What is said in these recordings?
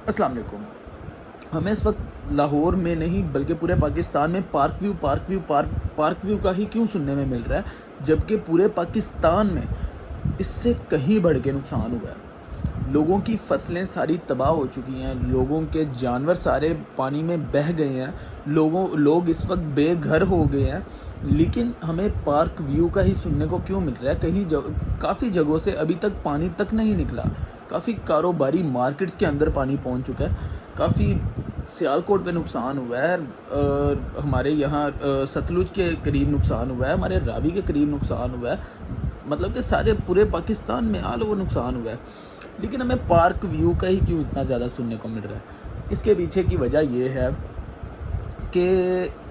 السلام علیکم. ہمیں اس وقت لاہور میں نہیں بلکہ پورے پاکستان میں پارک ویو کا ہی کیوں سننے میں مل رہا ہے، جبکہ پورے پاکستان میں اس سے کہیں بڑھ کے نقصان ہوا ہے. لوگوں کی فصلیں ساری تباہ ہو چکی ہیں، لوگوں کے جانور سارے پانی میں بہہ گئے ہیں، لوگ اس وقت بے گھر ہو گئے ہیں. لیکن ہمیں پارک ویو کا ہی سننے کو کیوں مل رہا ہے؟ کافی جگہوں سے ابھی تک پانی تک نہیں نکلا. کافی کاروباری مارکیٹس کے اندر پانی پہنچ چکا ہے. کافی سیالکوٹ پہ نقصان ہوا ہے، ہمارے یہاں ستلج کے قریب نقصان ہوا ہے، ہمارے راوی کے قریب نقصان ہوا ہے. مطلب کہ سارے پورے پاکستان میں آل اوور نقصان ہوا ہے. لیکن ہمیں پارک ویو کا ہی کیوں اتنا زیادہ سننے کو مل رہا ہے؟ اس کے پیچھے کی وجہ یہ ہے کہ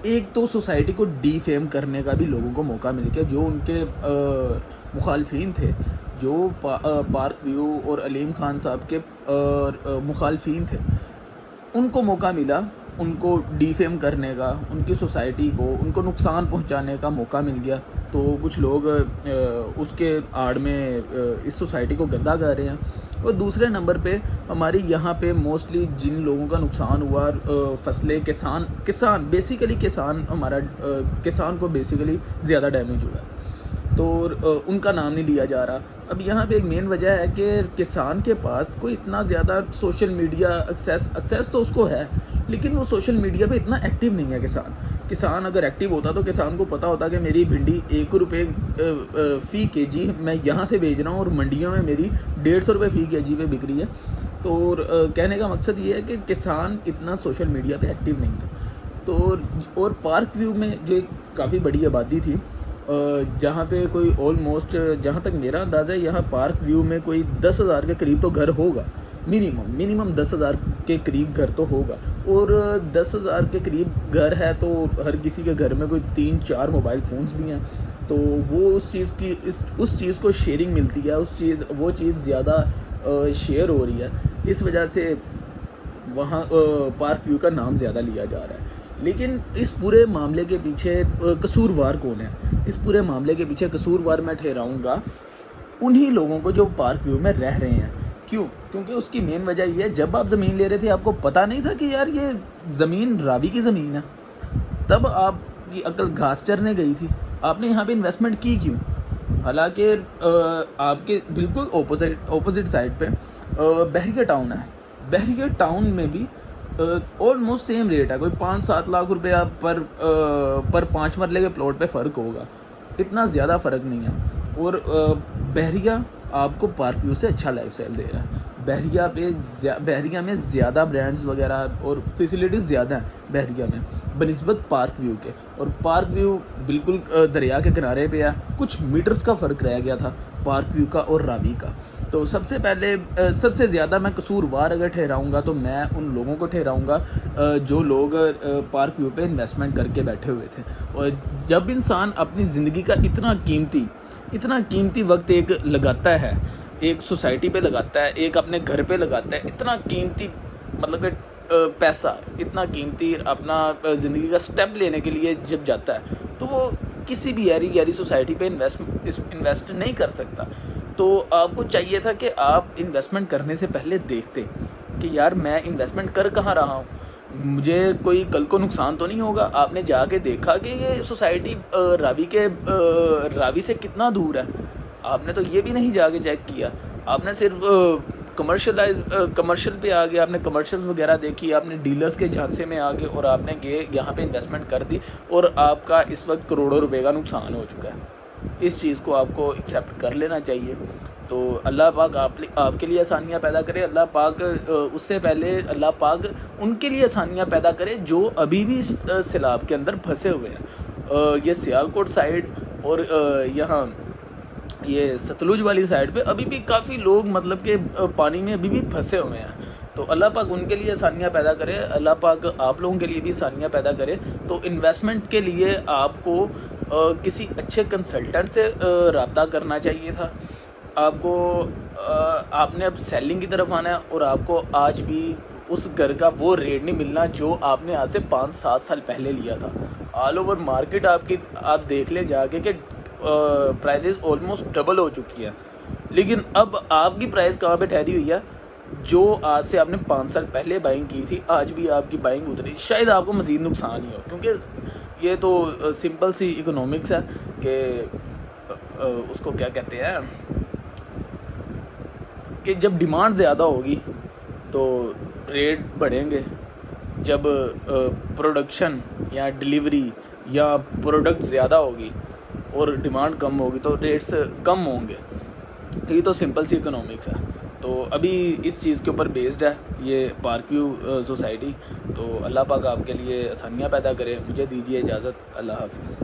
ایک تو سوسائٹی کو ڈی فیم کرنے کا بھی لوگوں کو موقع مل گیا. جو ان کے مخالفین تھے، جو پارک ویو اور علیم خان صاحب کے مخالفین تھے، ان کو موقع ملا ان کو ڈی فیم کرنے کا، ان کی سوسائٹی کو، ان کو نقصان پہنچانے کا موقع مل گیا. تو کچھ لوگ اس کے آڑ میں اس سوسائٹی کو گندا کر رہے ہیں. اور دوسرے نمبر پہ ہماری یہاں پہ موسٹلی جن لوگوں کا نقصان ہوا، فصلیں، کسان بیسیکلی ہمارا کسان کو بیسیکلی زیادہ ڈیمیج ہوا ہے. تو ان کا نام نہیں لیا جا رہا. اب یہاں پہ ایک مین وجہ ہے کہ کسان کے پاس کوئی اتنا زیادہ سوشل میڈیا ایکسیس تو اس کو ہے، لیکن وہ سوشل میڈیا پہ اتنا ایکٹیو نہیں ہے. کسان اگر ایکٹیو ہوتا تو کسان کو پتہ ہوتا کہ میری بھنڈی 1 روپے فی کے جی میں یہاں سے بھیج رہا ہوں اور منڈیوں میں میری 150 روپے فی کے جی پہ بک رہی ہے. تو کہنے کا مقصد یہ ہے کہ کسان اتنا سوشل میڈیا پہ ایکٹیو نہیں ہے. تو اور پارک ویو میں جو ایک کافی بڑی آبادی تھی، جہاں پہ کوئی آلموسٹ، جہاں تک میرا اندازہ ہے، یہاں پارک ویو میں کوئی 10,000 کے قریب تو گھر ہوگا. منیمم 10,000 کے قریب گھر تو ہوگا. اور 10,000 کے قریب گھر ہے تو ہر کسی کے گھر میں کوئی 3-4 موبائل فونز بھی ہیں. تو وہ اس چیز کو شیئرنگ ملتی ہے، وہ چیز زیادہ شیئر ہو رہی ہے. اس وجہ سے وہاں پارک ویو کا نام زیادہ لیا جا رہا ہے. لیکن اس پورے معاملے کے پیچھے قصوروار کون ہے؟ اس پورے معاملے کے پیچھے قصوروار میں ٹھہراؤں گا انہی لوگوں کو جو پارک ویو میں رہ رہے ہیں. کیوں؟ کیونکہ اس کی مین وجہ یہ ہے، جب آپ زمین لے رہے تھے آپ کو پتہ نہیں تھا کہ یار یہ زمین راوی کی زمین ہے. تب آپ کی عقل گھاس چرنے گئی تھی. آپ نے یہاں پہ انویسٹمنٹ کی کیوں؟ حالانکہ آپ کے بالکل اپوزٹ سائڈ پہ بحریہ ٹاؤن ہے. بحریہ ٹاؤن میں بھی آلموسٹ سیم ریٹ ہے، کوئی 5-7 لاکھ روپیہ پر 5 مرلے کے پلاٹ پہ فرق ہوگا. اتنا زیادہ فرق نہیں ہے. اور بحریہ آپ کو پارک ویو سے اچھا لائف سٹائل دے رہا ہے. بحریہ میں زیادہ برانڈز وغیرہ اور فیسیلیٹیز زیادہ ہیں بحریہ میں بنسبت پارک ویو کے. اور پارک ویو بالکل دریا کے کنارے پہ ہے. کچھ میٹرز کا فرق رہ گیا تھا پارک ویو کا اور راوی کا. تو سب سے زیادہ میں قصوروار اگر ٹھہراؤں گا تو میں ان لوگوں کو ٹھہراؤں گا جو لوگ پارک ویو پہ انویسٹمنٹ کر کے بیٹھے ہوئے تھے. اور جب انسان اپنی زندگی کا اتنا قیمتی وقت ایک لگاتا ہے، ایک سوسائٹی پہ لگاتا ہے، ایک اپنے گھر پہ لگاتا ہے، اتنا قیمتی مطلب کہ پیسہ، اتنا قیمتی اپنا زندگی کا سٹیپ لینے کے لیے جب جاتا ہے، تو وہ کسی بھی گہری سوسائٹی پہ انویسٹ نہیں کر سکتا. تو آپ کو چاہیے تھا کہ آپ انویسٹمنٹ کرنے سے پہلے دیکھتے کہ یار میں انویسٹمنٹ کر کہاں رہا ہوں، مجھے کوئی کل کو نقصان تو نہیں ہوگا. آپ نے جا کے دیکھا کہ یہ سوسائٹی راوی سے کتنا دور ہے. آپ نے تو یہ بھی نہیں جا کے چیک کیا. آپ نے صرف کمرشل پہ آ گیا، آپ نے کمرشل وغیرہ دیکھی، آپ نے ڈیلرز کے جھانسے میں آ گئے اور آپ نے یہاں پہ انویسٹمنٹ کر دی اور آپ کا اس وقت کروڑوں روپے کا نقصان ہو چکا ہے. اس چیز کو آپ کو ایکسیپٹ کر لینا چاہیے. تو اللہ پاک آپ کے لیے آسانیاں پیدا کرے. اللہ پاک اس سے پہلے اللہ پاک ان کے لیے آسانیاں پیدا کرے جو ابھی بھی سیلاب کے اندر پھنسے ہوئے ہیں. یہ سیالکوٹ سائڈ اور یہاں یہ ستلج والی سائڈ پہ ابھی بھی کافی لوگ مطلب کہ پانی میں ابھی بھی پھنسے ہوئے ہیں. تو اللہ پاک ان کے لیے آسانیاں پیدا کرے. اللہ پاک آپ لوگوں کے لیے بھی آسانیاں پیدا کرے. تو انویسٹمنٹ کے لیے آپ کو کسی اچھے کنسلٹنٹ سے رابطہ کرنا چاہیے تھا. آپ نے اب سیلنگ کی طرف آنا ہے اور آپ کو آج بھی اس گھر کا وہ ریٹ نہیں ملنا جو آپ نے آج سے 5-7 سال پہلے لیا تھا. آل اوور مارکیٹ آپ دیکھ لیں جا کے کہ پرائسز آلموسٹ ڈبل ہو چکی ہیں. لیکن اب آپ کی پرائس کہاں پہ ٹھہری ہوئی ہے؟ جو آج سے آپ نے 5 سال پہلے بائنگ کی تھی آج بھی آپ کی بائنگ اتنی شاید آپ کو مزید نقصان ہی ہو، کیونکہ یہ تو سمپل سی اکنامکس ہے کہ اس کو کیا کہتے ہیں کہ جب ڈیمانڈ زیادہ ہوگی تو ریٹ بڑھیں گے، جب پروڈکشن یا ڈیلیوری یا پروڈکٹ زیادہ ہوگی اور ڈیمانڈ کم ہوگی تو ریٹس کم ہوں گے. یہ تو سمپل سی اکنامکس ہے. تو ابھی اس چیز کے اوپر بیسڈ ہے یہ پارک ویو سوسائٹی. تو اللہ پاک آپ کے لیے آسانیاں پیدا کرے. مجھے دیجیے اجازت. اللہ حافظ.